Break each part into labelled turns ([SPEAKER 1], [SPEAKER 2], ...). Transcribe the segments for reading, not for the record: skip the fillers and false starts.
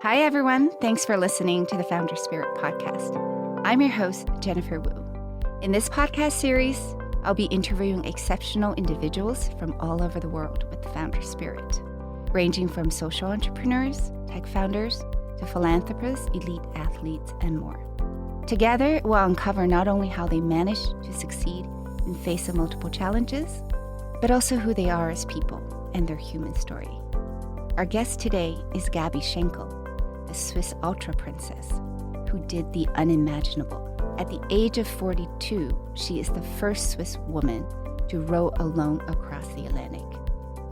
[SPEAKER 1] Hi, everyone. Thanks for listening to the Founder Spirit podcast. I'm your host, Jennifer Wu. In this podcast series, I'll be interviewing exceptional individuals from all over the world with the Founder Spirit, ranging from social entrepreneurs, tech founders, to philanthropists, elite athletes, and more. Together, we'll uncover not only how they manage to succeed in face of multiple challenges, but also who they are as people and their human story. Our guest today is Gabi Schenkel, a Swiss ultra princess who did the unimaginable. At the age of 42, she is the first Swiss woman to row alone across the Atlantic,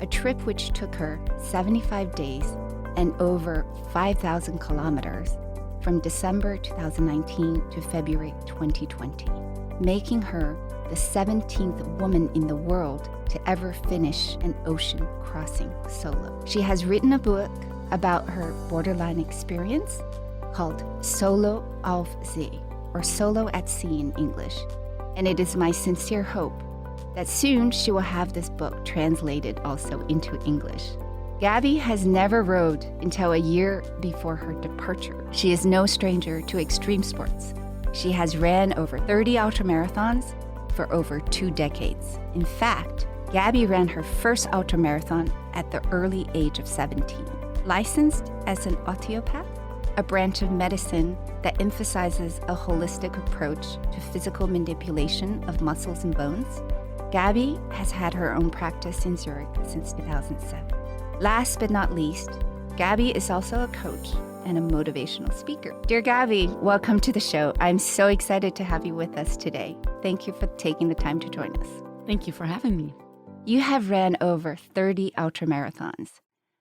[SPEAKER 1] a trip which took her 75 days and over 5,000 kilometers from December 2019 to February 2020, making her the 17th woman in the world to ever finish an ocean crossing solo. She has written a book about her borderline experience called Solo auf See, or Solo at Sea in English. And it is my sincere hope that soon she will have this book translated also into English. Gabi has never rowed until a year before her departure. She is no stranger to extreme sports. She has ran over 30 ultramarathons for over 2 decades. In fact, Gabi ran her first ultramarathon at the early age of 17. Licensed as an osteopath, a branch of medicine that emphasizes a holistic approach to physical manipulation of muscles and bones, Gabi has had her own practice in Zurich since 2007. Last but not least, Gabi is also a coach and a motivational speaker. Dear Gabi, welcome to the show. I'm so excited to have you with us today. Thank you for taking the time to join us.
[SPEAKER 2] Thank you for having me.
[SPEAKER 1] You have ran over 30 ultramarathons.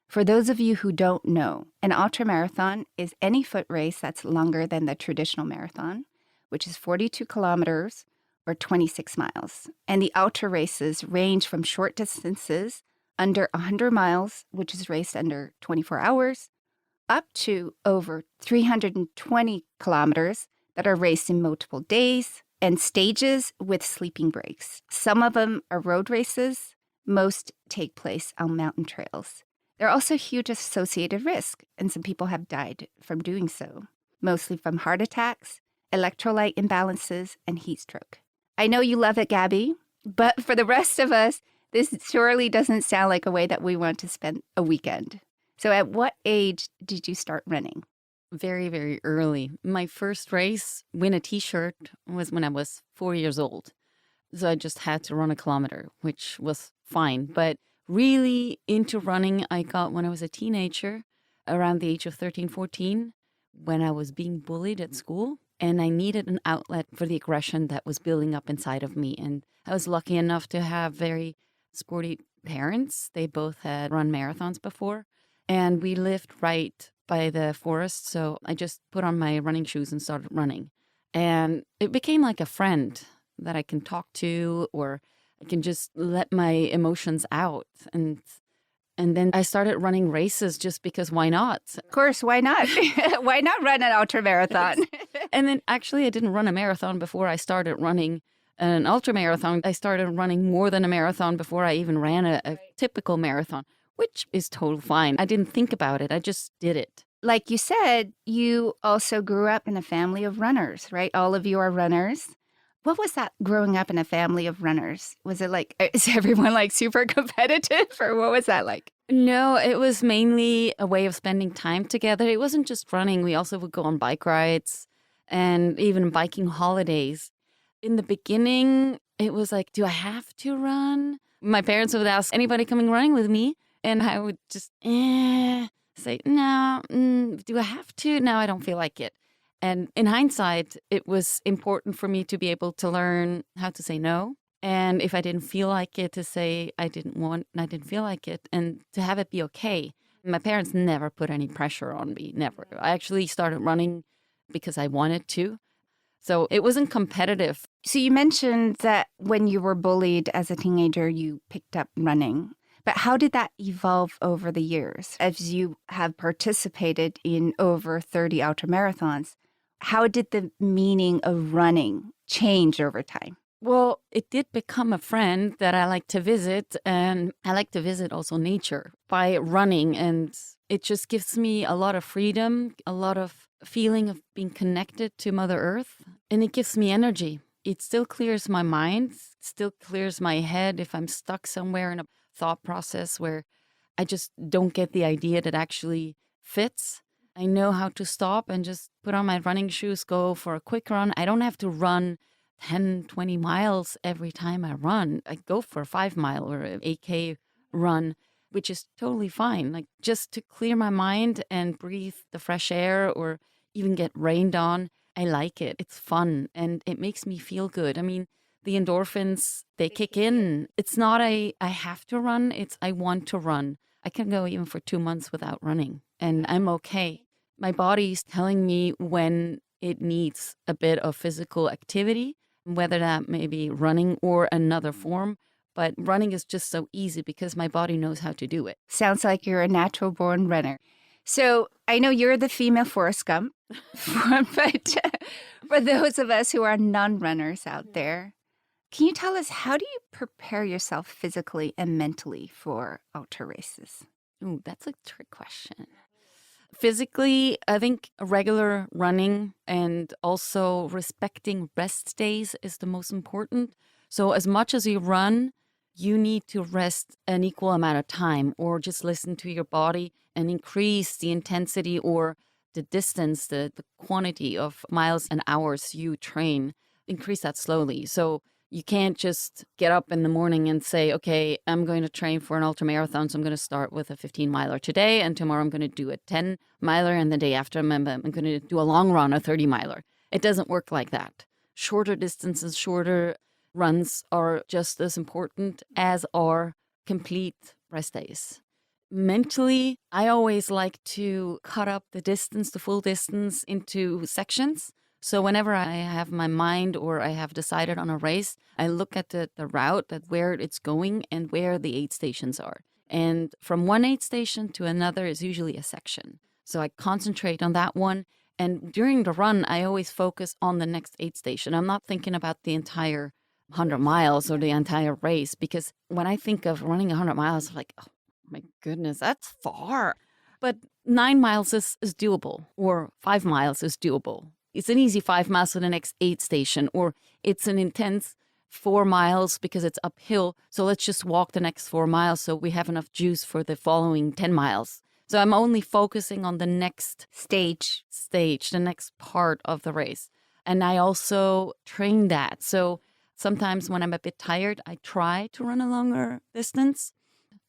[SPEAKER 1] For those of you who don't know, an ultramarathon is any foot race that's longer than the traditional marathon, which is 42 kilometers or 26 miles. And the ultra races range from short distances under 100 miles, which is raced under 24 hours, up to over 320 kilometers that are raced in multiple days and stages with sleeping breaks. Some of them are road races. Most take place on mountain trails. There are also huge associated risks, and some people have died from doing so, mostly from heart attacks, electrolyte imbalances, and heat stroke. I know you love it, Gabi, but for the rest of us, this surely doesn't sound like a way that we want to spend a weekend. So at what age did you start running?
[SPEAKER 2] Very, very early. My first race, win a t-shirt, was when I was 4 years old. So I just had to run a kilometer, which was fine. But really into running, I got when I was a teenager, around the age of 13, 14, when I was being bullied at school. And I needed an outlet for the aggression that was building up inside of me. And I was lucky enough to have very sporty parents. They both had run marathons before. And we lived right by the forest. So I just put on my running shoes and started running. And it became like a friend that I can talk to, or I can just let my emotions out. And then I started running races just because why not?
[SPEAKER 1] Of course, why not? Why not run an ultramarathon?
[SPEAKER 2] And then actually I didn't run a marathon before I started running an ultramarathon. I started running more than a marathon before I even ran a typical marathon, which is totally fine. I didn't think about it. I just did it.
[SPEAKER 1] Like you said, you also grew up in a family of runners, right? All of you are runners. What was that growing up in a family of runners? Was it like, is everyone like super competitive, or what was that like?
[SPEAKER 2] No, it was mainly a way of spending time together. It wasn't just running. We also would go on bike rides and even biking holidays. In the beginning, it was like, do I have to run? My parents would ask anybody coming running with me, and I would just say, no, do I have to? No, I don't feel like it. And in hindsight, it was important for me to be able to learn how to say no. And if I didn't feel like it, to say I didn't want, and I didn't feel like it, and to have it be okay. My parents never put any pressure on me, never. I actually started running because I wanted to. So it wasn't competitive.
[SPEAKER 1] So you mentioned that when you were bullied as a teenager, you picked up running. But how did that evolve over the years? As you have participated in over 30 ultramarathons, how did the meaning of running change over time?
[SPEAKER 2] Well, it did become a friend that I like to visit, and I like to visit also nature by running. And it just gives me a lot of freedom, a lot of feeling of being connected to Mother Earth, and it gives me energy. It still clears my mind, still clears my head if I'm stuck somewhere in a thought process where I just don't get the idea that actually fits. I know how to stop and just put on my running shoes, go for a quick run. I don't have to run 10, 20 miles every time I run. I go for a 5 mile or an 8K run, which is totally fine. Like just to clear my mind and breathe the fresh air or even get rained on. I like it. It's fun and it makes me feel good. I mean, the endorphins, they kick in. It's not I have to run, it's I want to run. I can go even for 2 months without running and I'm okay. My body's telling me when it needs a bit of physical activity, whether that may be running or another form. But running is just so easy because my body knows how to do it.
[SPEAKER 1] Sounds like you're a natural born runner. So I know you're the female Forrest Gump, but for those of us who are non-runners out there, can you tell us, how do you prepare yourself physically and mentally for ultra races?
[SPEAKER 2] Ooh, that's a trick question. Physically, I think regular running and also respecting rest days is the most important. So as much as you run, you need to rest an equal amount of time or just listen to your body and increase the intensity or the distance, the quantity of miles and hours you train, increase that slowly. So you can't just get up in the morning and say, okay, I'm going to train for an ultra marathon. So I'm going to start with a 15-miler today. And tomorrow I'm going to do a 10-miler. And the day after I'm going to do a long run, a 30-miler. It doesn't work like that. Shorter distances, shorter runs are just as important as are complete rest days. Mentally, I always like to cut up the distance, the full distance into sections. So whenever I have my mind or I have decided on a race, I look at the route, at where it's going and where the aid stations are. And from one aid station to another is usually a section. So I concentrate on that one. And during the run, I always focus on the next aid station. I'm not thinking about the entire 100 miles or the entire race, because when I think of running 100 miles, I'm like, oh my goodness, that's far. But 9 miles is doable, or 5 miles is doable. It's an easy 5 miles to the next aid station, or it's an intense 4 miles because it's uphill. So let's just walk the next 4 miles so we have enough juice for the following 10 miles. So I'm only focusing on the next stage, the next part of the race. And I also train that. So sometimes when I'm a bit tired, I try to run a longer distance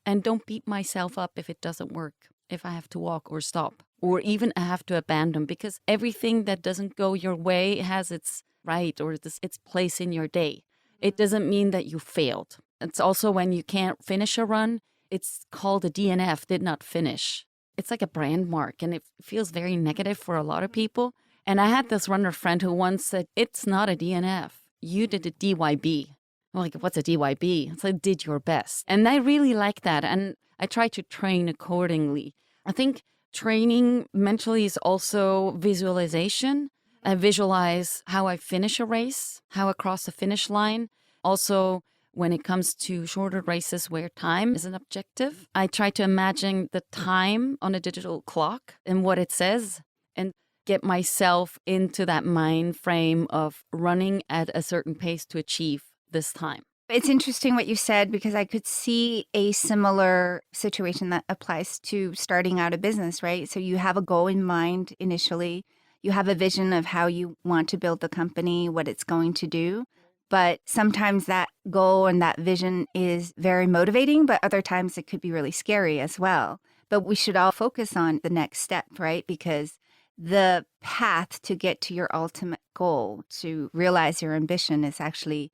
[SPEAKER 2] and don't beat myself up if it doesn't work, if I have to walk or stop, or even I have to abandon, because everything that doesn't go your way has its right or its place in your day. It doesn't mean that you failed. It's also when you can't finish a run, it's called a DNF, did not finish. It's like a brand mark, and it feels very negative for a lot of people. And I had this runner friend who once said, it's not a DNF. You did a DYB. I'm like, what's a DYB? It's like, did your best. And I really like that. And I try to train accordingly. I think training mentally is also visualization. I visualize how I finish a race, how I cross the finish line. Also, when it comes to shorter races where time is an objective, I try to imagine the time on a digital clock and what it says, and get myself into that mind frame of running at a certain pace to achieve this time.
[SPEAKER 1] It's interesting what you said, because I could see a similar situation that applies to starting out a business, right? So you have a goal in mind initially. You have a vision of how you want to build the company, what it's going to do. But sometimes that goal and that vision is very motivating, but other times it could be really scary as well. But we should all focus on the next step, right? Because the path to get to your ultimate goal, to realize your ambition, is actually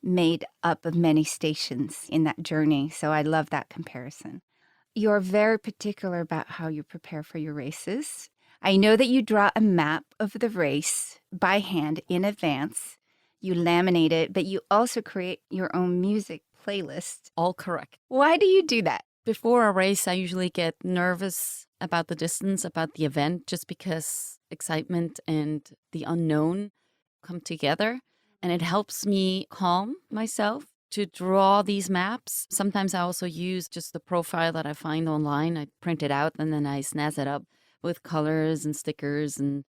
[SPEAKER 1] made up of many stations in that journey. So I love that comparison. You're very particular about how you prepare for your races. I know that you draw a map of the race by hand in advance. You laminate it, but you also create your own music playlist.
[SPEAKER 2] All correct.
[SPEAKER 1] Why do you do that?
[SPEAKER 2] Before a race, I usually get nervous about the distance, about the event, just because excitement and the unknown come together. and it helps me calm myself to draw these maps. Sometimes I also use just the profile that I find online. I print it out and then I snazz it up with colors and stickers, and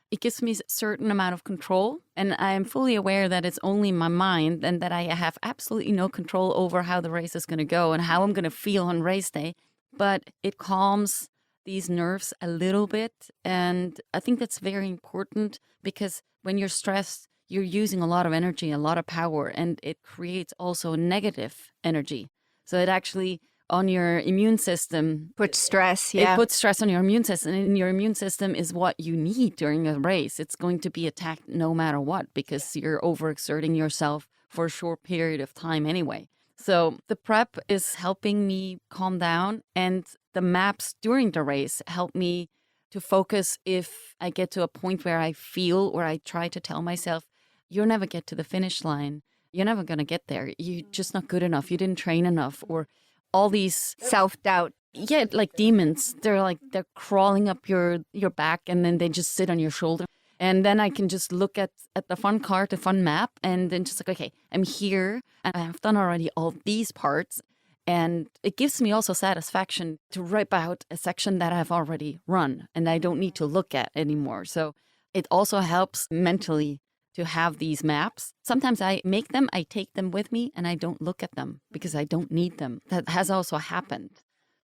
[SPEAKER 2] it gives me a certain amount of control. And I am fully aware that it's only my mind and that I have absolutely no control over how the race is going to go and how I'm going to feel on race day. But it calms these nerves a little bit. And I think that's very important because when you're stressed, you're using a lot of energy, a lot of power, and it creates also negative energy. So it actually, on your immune system,
[SPEAKER 1] Puts stress,
[SPEAKER 2] it puts stress on your immune system. And your immune system is what you need during a race. It's going to be attacked no matter what because you're overexerting yourself for a short period of time anyway. So the prep is helping me calm down, and the maps during the race help me to focus if I get to a point where I feel or I try to tell myself, you'll never get to the finish line. You're never going to get there. You're just not good enough. You didn't train enough, or all these
[SPEAKER 1] self-doubt.
[SPEAKER 2] Yeah, like demons. They're crawling up your back, and then they just sit on your shoulder. And then I can just look at the fun card, the fun map, and then just okay, I'm here and I've done already all these parts. And it gives me also satisfaction to write out a section that I've already run and I don't need to look at anymore. So it also helps mentally to have these maps. Sometimes I make them, I take them with me, and I don't look at them because I don't need them. That has also happened.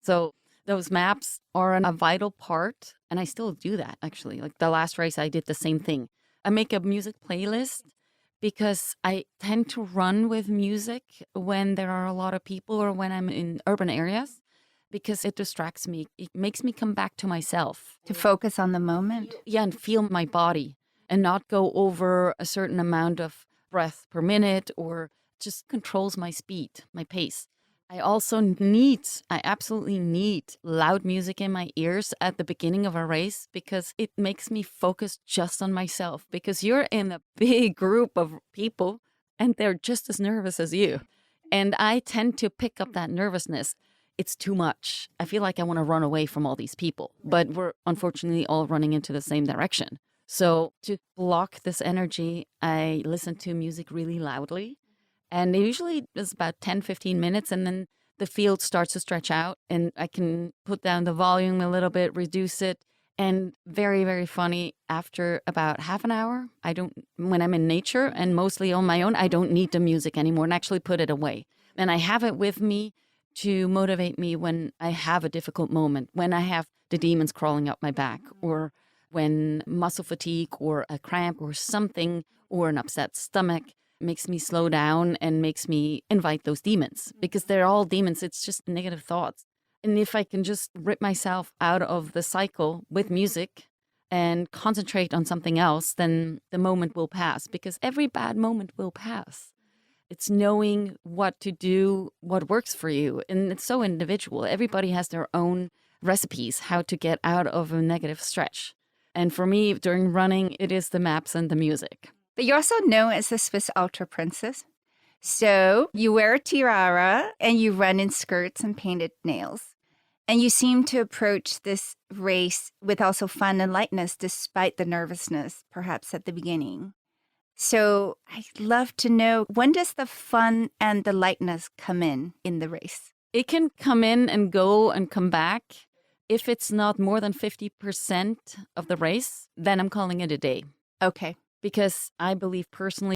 [SPEAKER 2] So those maps are a vital part, and I still do that, actually. Like the last race, I did the same thing. I make a music playlist because I tend to run with music when there are a lot of people or when I'm in urban areas because it distracts me. It makes me come back to myself.
[SPEAKER 1] To focus on the moment.
[SPEAKER 2] Yeah, and feel my body and not go over a certain amount of breath per minute, or just controls my speed, my pace. I absolutely need loud music in my ears at the beginning of a race because it makes me focus just on myself, because you're in a big group of people and they're just as nervous as you. And I tend to pick up that nervousness. It's too much. I feel like I want to run away from all these people, but we're unfortunately all running into the same direction. So to block this energy, I listen to music really loudly. And it usually is about 10, 15 minutes, and then the field starts to stretch out, and I can put down the volume a little bit, reduce it. And very, very funny, after about half an hour, when I'm in nature and mostly on my own, I don't need the music anymore and actually put it away. And I have it with me to motivate me when I have a difficult moment, when I have the demons crawling up my back, or when muscle fatigue or a cramp or something, or an upset stomach makes me slow down and makes me invite those demons, because they're all demons. It's just negative thoughts. And if I can just rip myself out of the cycle with music and concentrate on something else, then the moment will pass, because every bad moment will pass. It's knowing what to do, what works for you. And it's so individual. Everybody has their own recipes, how to get out of a negative stretch. And for me, during running, it is the maps and the music.
[SPEAKER 1] But you're also known as the Swiss Ultra Princess. So you wear a tiara and you run in skirts and painted nails. And you seem to approach this race with also fun and lightness, despite the nervousness, perhaps at the beginning. So I'd love to know, when does the fun and the lightness come in the race?
[SPEAKER 2] It can come in and go and come back. If it's not more than 50% of the race, then I'm calling it a day.
[SPEAKER 1] Okay.
[SPEAKER 2] Because I believe personally